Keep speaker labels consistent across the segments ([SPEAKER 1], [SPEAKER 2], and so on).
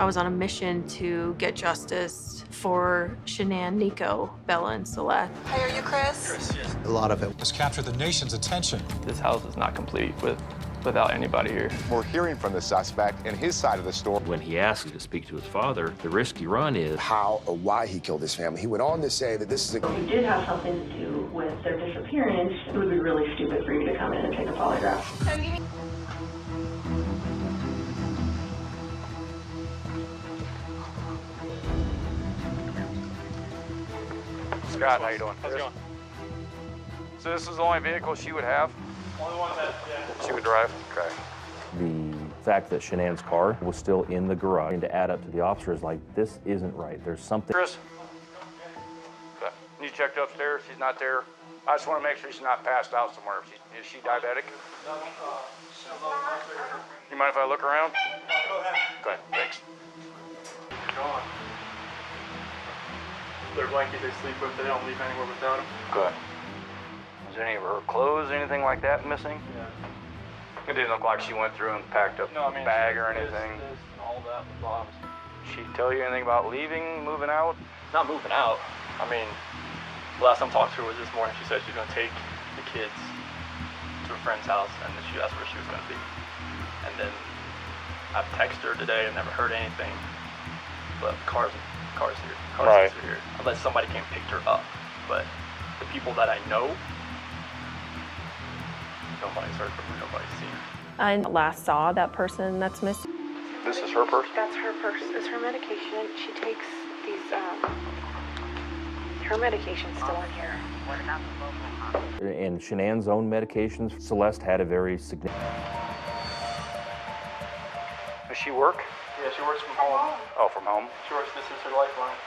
[SPEAKER 1] I was on a mission to get justice for Shanann, Nico, Bella, and Celeste.
[SPEAKER 2] Hey, are you Chris?
[SPEAKER 3] Chris, yes.
[SPEAKER 4] A lot of it
[SPEAKER 5] has captured the nation's attention.
[SPEAKER 6] This house is not complete without anybody here.
[SPEAKER 7] We're hearing from the suspect and his side of the story.
[SPEAKER 3] When he asked to speak to his father, the risk you run is
[SPEAKER 8] how or why he killed his family. He went on to say that this is
[SPEAKER 9] If it did have something to do with their disappearance, it would be really stupid for you to come in and take a polygraph.
[SPEAKER 10] Scott, how you doing?
[SPEAKER 6] How's it going?
[SPEAKER 10] So this is the only vehicle she would have?
[SPEAKER 6] Only one that, yeah.
[SPEAKER 10] She would drive? Okay.
[SPEAKER 11] The fact that Shanann's car was still in the garage, and to add up to the officers, like, this isn't right. There's something.
[SPEAKER 10] Chris? Okay. You checked upstairs, she's not there. I just want to make sure she's not passed out somewhere. Is she diabetic? You mind if I look around?
[SPEAKER 6] Go ahead.
[SPEAKER 10] Okay, thanks.
[SPEAKER 6] Gone. Their blanket they sleep with, they don't leave anywhere without them.
[SPEAKER 10] Good. Is any of her clothes, anything like that missing?
[SPEAKER 6] Yeah.
[SPEAKER 10] It didn't look like she went through and packed up
[SPEAKER 6] No, I mean,
[SPEAKER 10] a bag or anything.
[SPEAKER 6] This, all that, the bombs.
[SPEAKER 10] Did she tell you anything about leaving, moving out?
[SPEAKER 6] Not moving out. I mean, the last time I talked to her was this morning. She said she's gonna take the kids to a friend's house, and then she asked where she was gonna be. And then I've texted her today and never heard anything. But cars here, cars are here. Unless somebody came and picked her up. But the people that I know, nobody's heard from her, nobody's seen her.
[SPEAKER 1] I last saw that person that's missing.
[SPEAKER 10] This is her purse?
[SPEAKER 2] That's her purse. It's her medication. She takes these, her medication's still in here.
[SPEAKER 11] In Shanann's own medications, Celeste had a very significant.
[SPEAKER 10] Does she work?
[SPEAKER 6] Yeah, she works from home.
[SPEAKER 10] Oh, from home?
[SPEAKER 6] She works, this is her lifeline.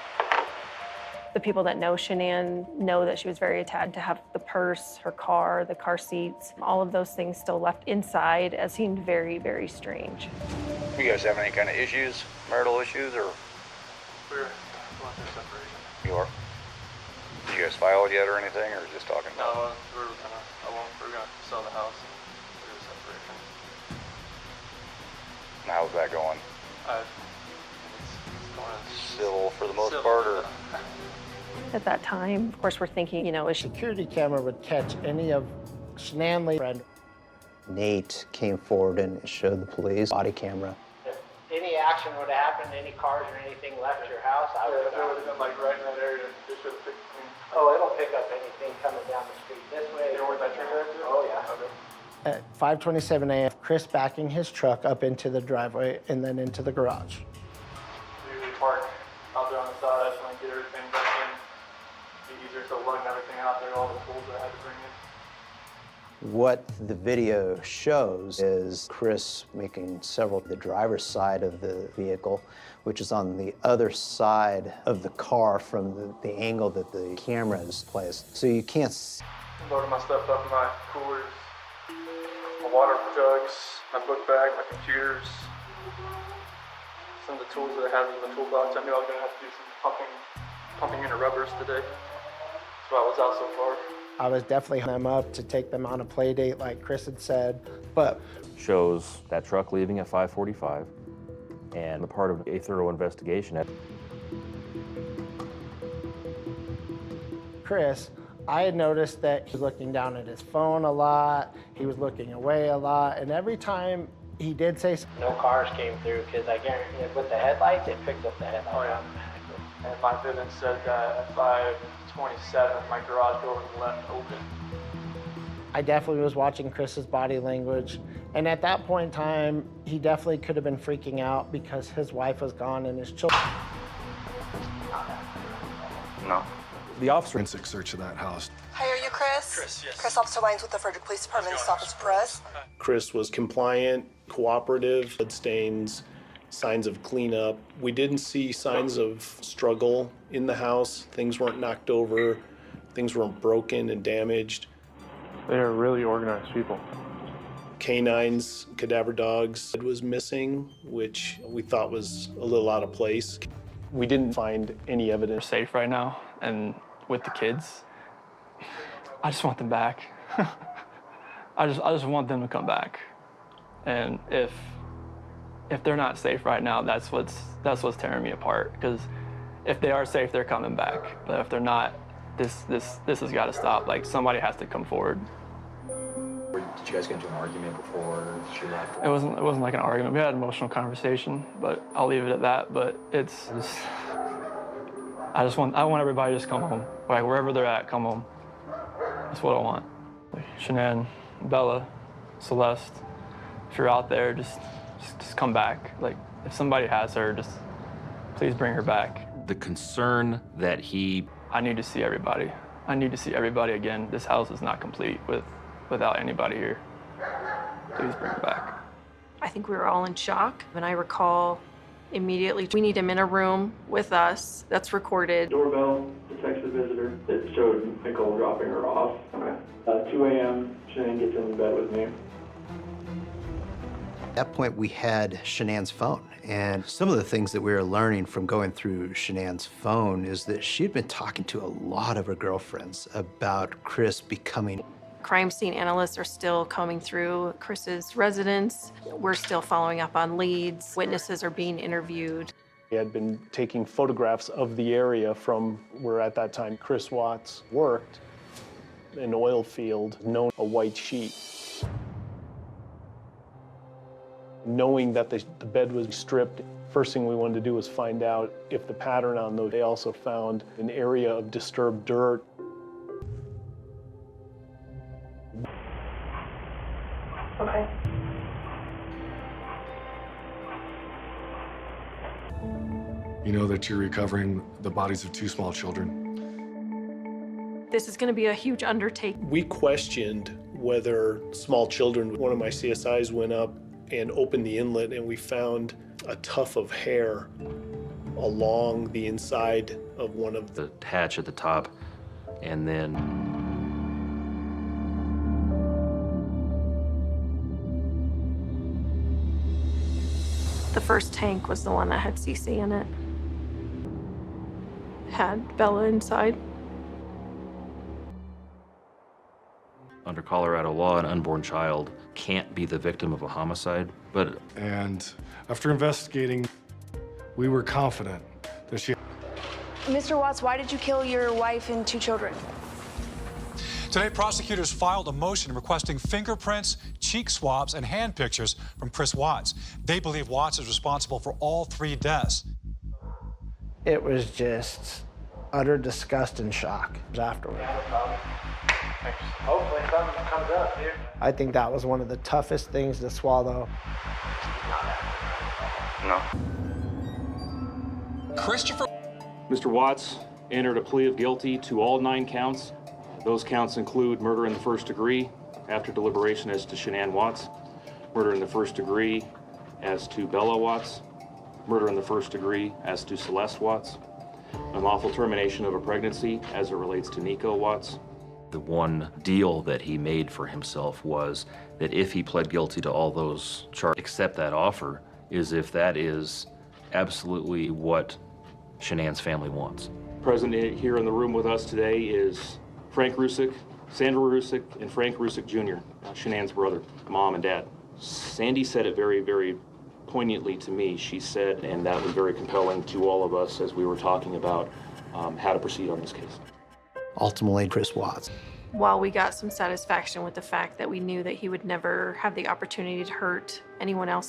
[SPEAKER 1] The people that know Shanann know that she was very attached to have the purse, her car, the car seats, all of those things still left inside. It seemed very, very strange.
[SPEAKER 10] You guys have any kind of issues, marital issues, or?
[SPEAKER 6] We're going through separation.
[SPEAKER 10] You are? Did you guys file it yet or anything, or just talking about it?
[SPEAKER 6] No, we're gonna sell the house and do a separation.
[SPEAKER 10] And how's that going?
[SPEAKER 6] It's going
[SPEAKER 10] Civil for the most
[SPEAKER 6] civil.
[SPEAKER 10] part, or?
[SPEAKER 1] At that time, of course, we're thinking, is she
[SPEAKER 12] Security camera would catch any of Shanann friend.
[SPEAKER 4] Nate came forward and showed the police body camera.
[SPEAKER 12] If any action would have happened, any cars or anything left your house, I would have
[SPEAKER 6] been like right in that area. They should have picked me.
[SPEAKER 12] Oh, it'll pick up anything coming down the street this way.
[SPEAKER 6] You know where that trigger is?
[SPEAKER 12] Oh, yeah.
[SPEAKER 6] Okay.
[SPEAKER 12] At 5:27 a.m., Chris backing his truck up into the driveway and then into the garage.
[SPEAKER 6] We usually park out there on the side. I just want to get everything back in. Be easier to lug everything out there, all the tools that I had to bring in.
[SPEAKER 4] What the video shows is Chris making several the driver's side of the vehicle, which is on the other side of the car from the angle that the camera is placed. So you can't see.
[SPEAKER 6] Loading my stuff up in my coolers, my water jugs, my book bag, my computers, some of the tools that I have in the toolbox. I knew I was going to have to do some pumping into rubbers today. That's why I was out so far.
[SPEAKER 12] I was definitely them up to take them on a play date like Chris had said, but
[SPEAKER 11] Shows that truck leaving at 5:45, and the part of a thorough investigation.
[SPEAKER 12] Chris, I had noticed that he was looking down at his phone a lot, he was looking away a lot, and every time he did say no cars came through, because I guarantee with the headlights, it picked up the headlights automatically.
[SPEAKER 6] And my Vivint said that at 5:27, my garage door was left open.
[SPEAKER 12] I definitely was watching Chris's body language, and at that point in time, he definitely could have been freaking out because his wife was gone and his children.
[SPEAKER 10] No.
[SPEAKER 11] The officer.
[SPEAKER 5] Forensic search of that house.
[SPEAKER 2] Hey, are you Chris?
[SPEAKER 6] Chris, yes.
[SPEAKER 2] Chris, Officer Lyons with the Frederick Police Department. Stop us press.
[SPEAKER 13] Chris was compliant, cooperative, bloodstains, signs of cleanup. We didn't see signs of struggle in the house. Things weren't knocked over. Things weren't broken and damaged.
[SPEAKER 6] They are really organized people.
[SPEAKER 13] Canines, cadaver dogs was missing, which we thought was a little out of place. We didn't find any evidence.
[SPEAKER 6] They're safe right now, and with the kids, I just want them back. I just want them to come back. And if If they're not safe right now, that's what's tearing me apart. Because if they are safe, they're coming back. But if they're not, this has got to stop. Like, somebody has to come forward.
[SPEAKER 14] Did you guys get into an argument before she left?
[SPEAKER 6] It wasn't like an argument. We had an emotional conversation, but I'll leave it at that. But it's just, I want everybody to just come home. Like, wherever they're at, come home. That's what I want. Like, Shanann, Bella, Celeste, if you're out there, just come back. Like, if somebody has her, just please bring her back.
[SPEAKER 3] The concern that
[SPEAKER 6] I need to see everybody. I need to see everybody again. This house is not complete without anybody here. Please bring her back.
[SPEAKER 1] I think we were all in shock. And I recall immediately, we need him in a room with us that's recorded.
[SPEAKER 15] Doorbell detects a visitor. It showed Nicole dropping her off. 2 a.m., Shanann gets in bed with me.
[SPEAKER 4] At that point, we had Shanann's phone. And some of the things that we were learning from going through Shanann's phone is that she'd been talking to a lot of her girlfriends about Chris becoming.
[SPEAKER 1] Crime scene analysts are still combing through Chris's residence. We're still following up on leads. Witnesses are being interviewed.
[SPEAKER 13] He had been taking photographs of the area from where at that time Chris Watts worked, an oil field, known a white sheet. Knowing that the bed was stripped, first thing we wanted to do was find out if the pattern on those. They also found an area of disturbed dirt.
[SPEAKER 9] Okay.
[SPEAKER 5] You know that you're recovering the bodies of 2 small children.
[SPEAKER 1] This is going to be a huge undertaking.
[SPEAKER 13] We questioned whether small children. One of my CSIs went up and opened the inlet, and we found a tuft of hair along the inside of one of
[SPEAKER 3] the hatch at the top, and then
[SPEAKER 1] The first tank was the one that had CC in it. Had Bella inside.
[SPEAKER 3] under Colorado law, an unborn child can't be the victim of a homicide, but...
[SPEAKER 5] And after investigating, we were confident that she...
[SPEAKER 2] Mr. Watts, why did you kill your wife and 2 children?
[SPEAKER 5] Today, prosecutors filed a motion requesting fingerprints, cheek swabs, and hand pictures from Chris Watts. They believe Watts is responsible for all 3 deaths.
[SPEAKER 12] It was just utter disgust and shock afterward.
[SPEAKER 10] Hopefully something comes up, dude.
[SPEAKER 12] I think that was one of the toughest things to swallow.
[SPEAKER 10] No.
[SPEAKER 11] Christopher. Mr. Watts entered a plea of guilty to all 9 counts. Those counts include murder in the first degree after deliberation as to Shanann Watts, murder in the first degree as to Bella Watts, murder in the first degree as to Celeste Watts, unlawful termination of a pregnancy as it relates to Nico Watts.
[SPEAKER 3] The one deal that he made for himself was that if he pled guilty to all those charges, accept that offer, is if that is absolutely what Shanann's family wants.
[SPEAKER 11] Present here in the room with us today is Frank Rusick, Sandra Rusick, and Frank Rusick Jr., Shanann's brother, mom and dad. Sandy said it very, very poignantly to me. She said, and that was very compelling to all of us as we were talking about how to proceed on this case.
[SPEAKER 4] Ultimately, Chris Watts.
[SPEAKER 1] While we got some satisfaction with the fact that we knew that he would never have the opportunity to hurt anyone else